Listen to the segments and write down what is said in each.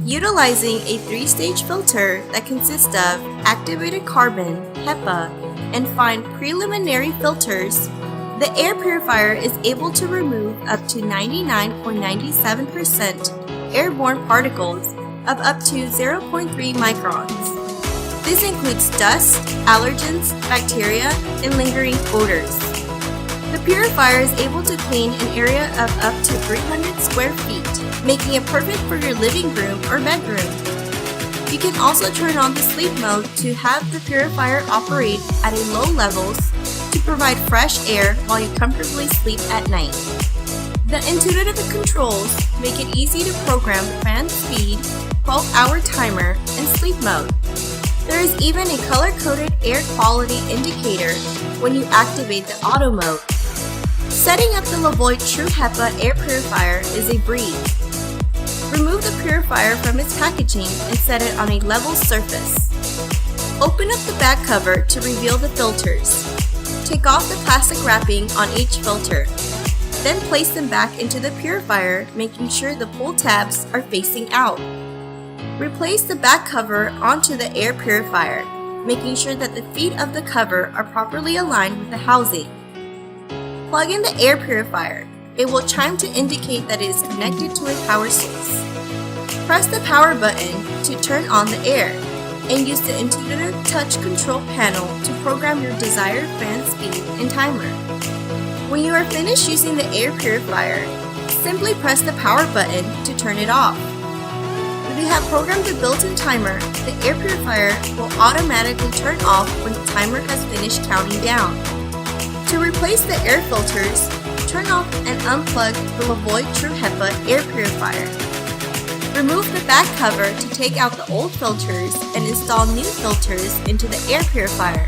Utilizing a 3-stage filter that consists of activated carbon, HEPA, and fine preliminary filters, the air purifier is able to remove up to 99.97% airborne particles of up to 0.3 microns. This includes dust, allergens, bacteria, and lingering odors. The purifier is able to clean an area of up to 300 square feet, making it perfect for your living room or bedroom. You can also turn on the sleep mode to have the purifier operate at a low levels to provide fresh air while you comfortably sleep at night. The intuitive controls make it easy to program fan speed, 12-hour timer, and sleep mode. There is even a color-coded air quality indicator when you activate the auto mode. Setting up the Levoit True HEPA air purifier is a breeze. Remove the purifier from its packaging and set it on a level surface. Open up the back cover to reveal the filters. Take off the plastic wrapping on each filter. Then place them back into the purifier, making sure the pull tabs are facing out. Replace the back cover onto the air purifier, making sure that the feet of the cover are properly aligned with the housing. Plug in the air purifier. It will chime to indicate that it is connected to a power source. Press the power button to turn on the air, and use the intuitive touch control panel to program your desired fan speed and timer. When you are finished using the air purifier, simply press the power button to turn it off. If you have programmed a built-in timer, the air purifier will automatically turn off when the timer has finished counting down. To replace the air filters, turn off and unplug the Levoit True HEPA air purifier. Remove the back cover to take out the old filters and install new filters into the air purifier.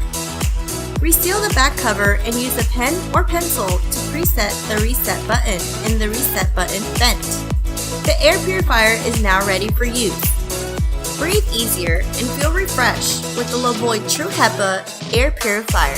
Reseal the back cover and use a pen or pencil to preset the reset button in the reset button vent. The air purifier is now ready for use. Breathe easier and feel refreshed with the Levoit True HEPA air purifier.